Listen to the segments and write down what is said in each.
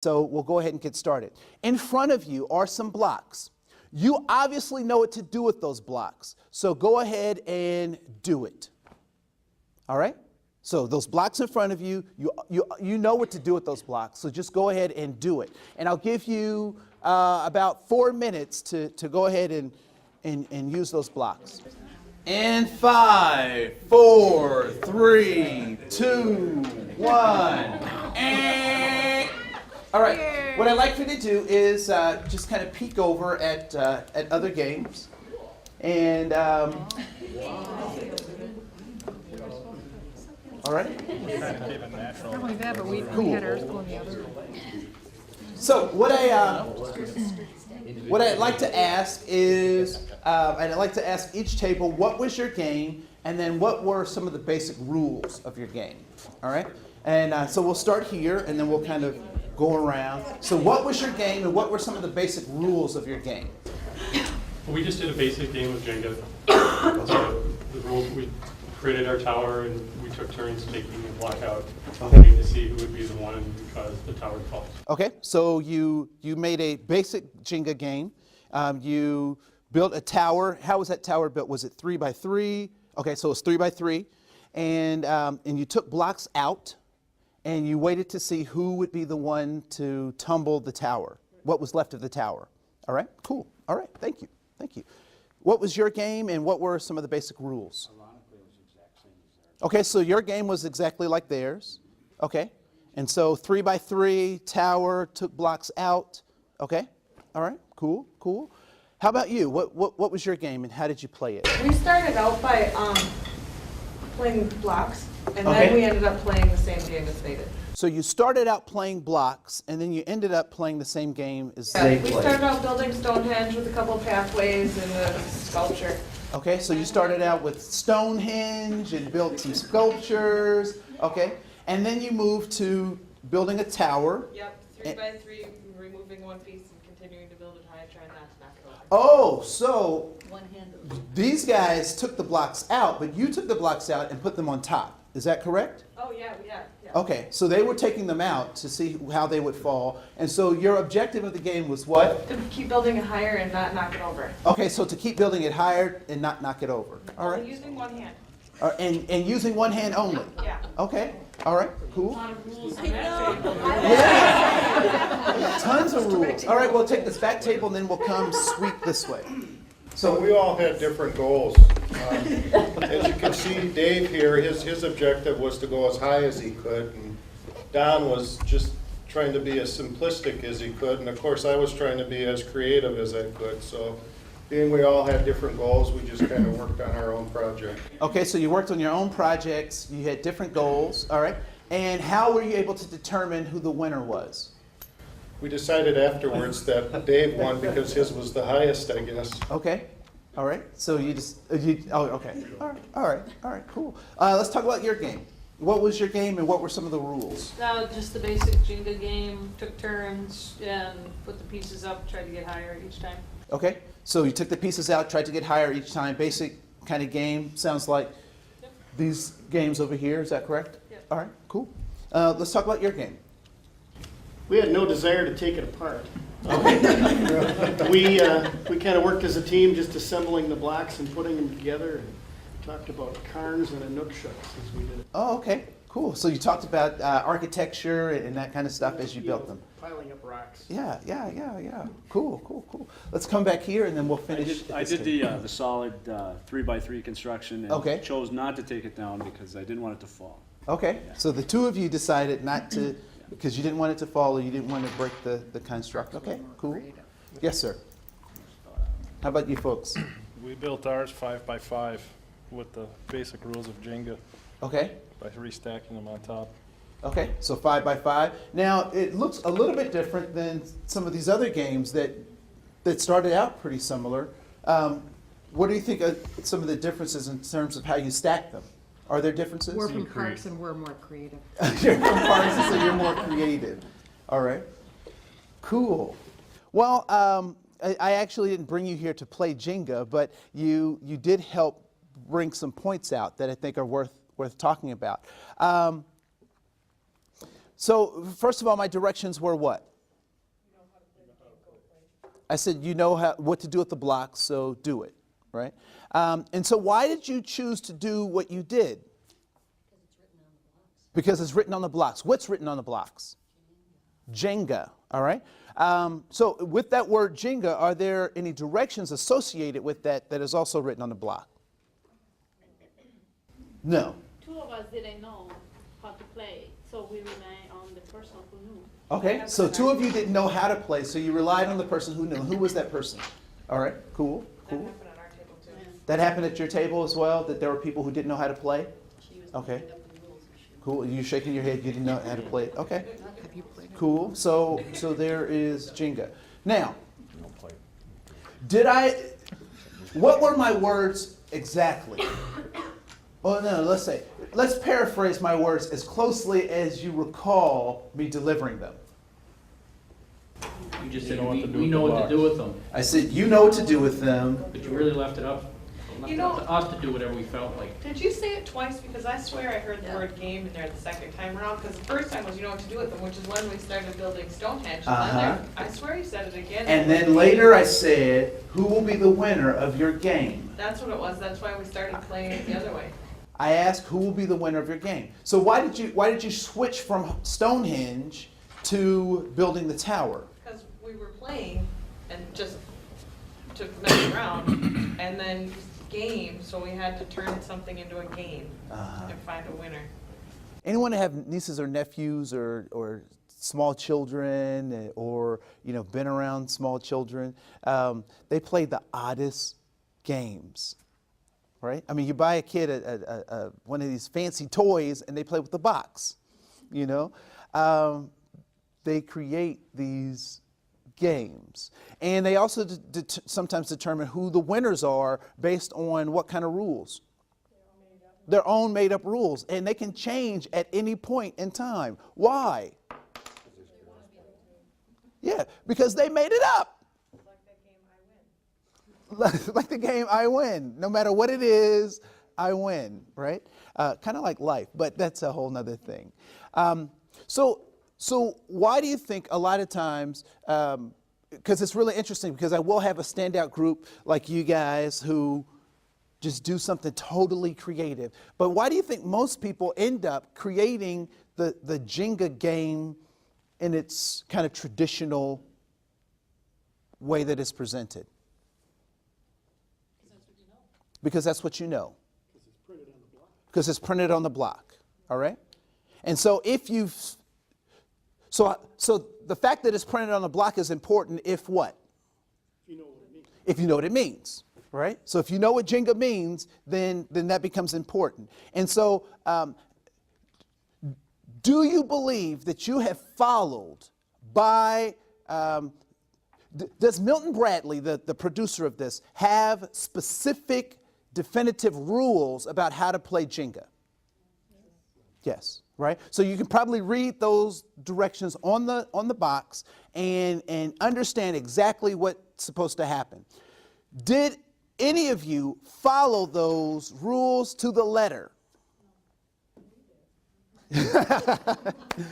So we'll go ahead and get started. In front of you are some blocks. You obviously know what to do with those blocks. So go ahead and do it. All right? So those blocks in front of you, you know what to do with those blocks. So just go ahead and do it. And I'll give you about 4 minutes to go ahead and use those blocks. And 5, 4, 3, 2, 1. And all right. What I'd like for you to do is just kind of peek over at other games, and all right. Not only that, but we had ours going the other way. So what I'd like to ask is, I'd like to ask each table, what was your game, and then what were some of the basic rules of your game. All right. And so we'll start here, and then we'll kind of go around. So what was your game, and what were some of the basic rules of your game? Well, we just did a basic game of Jenga. The rules, we created our tower, and we took turns taking a block out, waiting to see who would be the one because the tower falls. Okay, so you made a basic Jenga game. You built a tower. How was that tower built? Was it 3 by 3? Okay, so it's 3 by 3, and you took blocks out. And you waited to see who would be the one to tumble the tower, what was left of the tower. All right, cool. All right, thank you, thank you. What was your game, and what were some of the basic rules? Ironically, it was the exact same as theirs. Okay, so your game was exactly like theirs. Okay, and so 3 by 3, tower, took blocks out. Okay, all right, cool, cool. How about you? What was your game, and how did you play it? We started out by playing blocks, and Okay. then we ended up playing the same game as they did. So you started out playing blocks, and then you ended up playing the same game as Yeah, they we played. started out building Stonehenge with a couple of pathways and a sculpture. Okay, so you started out with Stonehenge and built some sculptures, okay? And then you moved to building a tower. Yep, 3 by 3, removing one piece and continuing to build it high, trying not to knock it over. Oh, so these guys took the blocks out, but you took the blocks out and put them on top. Is that correct? Oh, yeah. Okay, so they were taking them out to see how they would fall. And so your objective of the game was what? To keep building it higher and not knock it over. Okay, so to keep building it higher and not knock it over. All right. Using one hand. And using one hand only. Yeah. Okay, all right, cool. A lot of rules on that table. Yeah. Tons of rules. All right, we'll take this back table and then we'll come sweep this way. So we all had different goals. As you can see, Dave here, his objective was to go as high as he could, and Don was just trying to be as simplistic as he could, and of course I was trying to be as creative as I could. So being we all had different goals, we just kind of worked on our own project. Okay, so you worked on your own projects, you had different goals, all right. And how were you able to determine who the winner was? We decided afterwards that Dave won because his was the highest, I guess. Okay, all right. So you just, oh, okay. All right, cool. Let's talk about your game. What was your game and what were some of the rules? Just the basic Jenga game, took turns and put the pieces up, tried to get higher each time. Okay, so you took the pieces out, tried to get higher each time. Basic kind of game, sounds like these games over here, is that correct? Yep. All right, cool. Let's talk about your game. We had no desire to take it apart. We kind of worked as a team, just assembling the blocks and putting them together, and talked about cairns and inuksuks as we did it. Oh, okay, cool. So you talked about architecture and that kind of stuff as you built them. Piling up rocks. Yeah. Cool. Let's come back here and then we'll finish. I did the solid 3 by 3 construction and Okay. chose not to take it down because I didn't want it to fall. Okay, so the two of you decided not to, because you didn't want it to fall or you didn't want to break the construct. Okay, cool. Yes, sir. How about you folks? We built ours 5 by 5 with the basic rules of Jenga Okay. by restacking them on top. Okay, so 5 by 5. Now, it looks a little bit different than some of these other games that started out pretty similar. What do you think are some of the differences in terms of how you stack them? Are there differences? We're from Parks and we're more creative. You're from Parks, so you're more creative. All right. Cool. Well, I actually didn't bring you here to play Jenga, but you did help bring some points out that I think are worth talking about. So first of all, my directions were what? I said, you know what to do with the blocks, so do it, right? And so why did you choose to do what you did? Because it's written on the blocks. What's written on the blocks? Jenga, all right? So with that word Jenga, are there any directions associated with that that is also written on the block? No. Two of us didn't know how to play, so we rely on the person who knew. Okay, so two of you didn't know how to play, so you relied on the person who knew. Who was that person? All right, cool, That cool. happened at our table too. That happened at your table as well, that there were people who didn't know how to play? Okay. Cool, you shaking your head, you didn't know how to play it? Okay. Have you played it? Cool, so there is Jenga. Now, what were my words exactly? Oh no, let's paraphrase my words as closely as you recall me delivering them. You just You said know what we to do we with know the what to do blocks. with them, I said, you know what to do with them. but you really left it up You to know- us to do whatever we felt like. Did you say it twice? Because I swear I heard the word game in there the second time around, because the first time was you know what to do with them, which is when we started building Stonehenge. And then there, I swear you said it again. And then later I said, who will be the winner of your game? That's what it was. That's why we started playing it the other way. I asked who will be the winner of your game. So why did you switch from Stonehenge to building the tower? Because we were playing and just to mess around, and then game, so we had to turn something into a game and find a winner. Anyone have nieces or nephews or small children or been around small children? They play the oddest games, right? I mean, you buy a kid one of these fancy toys and they play with the box, They create these games. And they also sometimes determine who the winners are based on what kind of rules. Their own made up rules. And they can change at any point in time. Why? Yeah, because they made it up. Like the game I win. No matter what it is, I win, right? Kind of like life, but that's a whole nother thing. So why do you think a lot of times, because it's really interesting, because I will have a standout group like you guys who just do something totally creative. But why do you think most people end up creating the Jenga game in its kind of traditional way that it's presented? Because that's what you know. Because it's printed on the block, all right? And so So the fact that it's printed on the block is important if what? If you know what it means. If you know what it means, right? So if you know what Jenga means, then that becomes important. And so do you believe that you have followed by, does Milton Bradley, the producer of this, have specific definitive rules about how to play Jenga? Yes, right? So you can probably read those directions on the box and understand exactly what's supposed to happen. Did any of you follow those rules to the letter?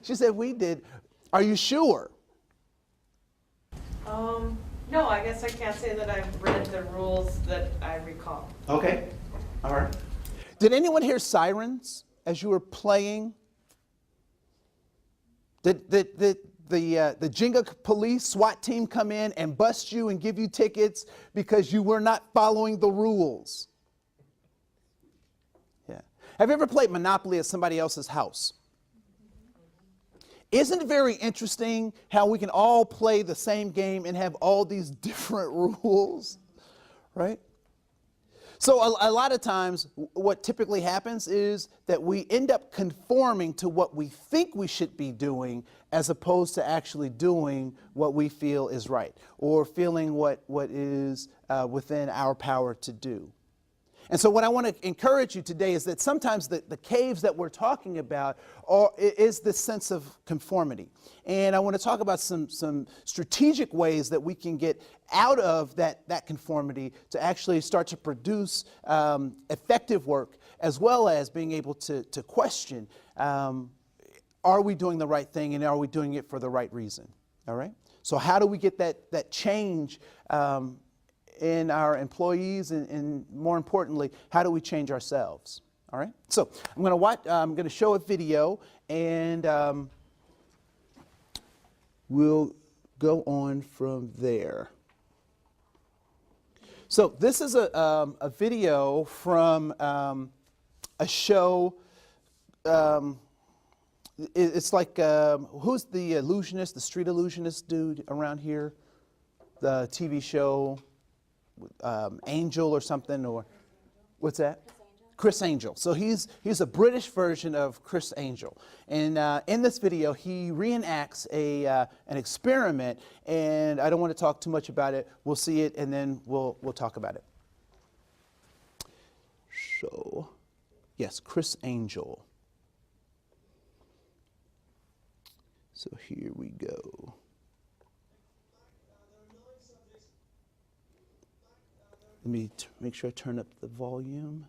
She said we did. Are you sure? No, I guess I can't say that I've read the rules that I recall. Okay, all right. Did anyone hear sirens as you were playing? Did the Jenga police SWAT team come in and bust you and give you tickets because you were not following the rules? Yeah. Have you ever played Monopoly at somebody else's house? Isn't it very interesting how we can all play the same game and have all these different rules, right? So a lot of times what typically happens is that we end up conforming to what we think we should be doing as opposed to actually doing what we feel is right or feeling what is within our power to do. And so what I want to encourage you today is that sometimes the caves that we're talking about is this sense of conformity. And I want to talk about some strategic ways that we can get out of that conformity to actually start to produce effective work, as well as being able to question, are we doing the right thing and are we doing it for the right reason? All right? So how do we get that change in our employees, and more importantly, how do we change ourselves? All right? So I'm going to show a video, and we'll go on from there. So this is a video from a show. It's like, who's the illusionist, the street illusionist dude around here? The TV show, Angel or something, or what's that? Chris Angel. So he's a British version of Chris Angel, and in this video he reenacts an experiment, and I don't want to talk too much about it. We'll see it, and then we'll talk about it. So, yes, Chris Angel. So here we go. Let me make sure I turn up the volume.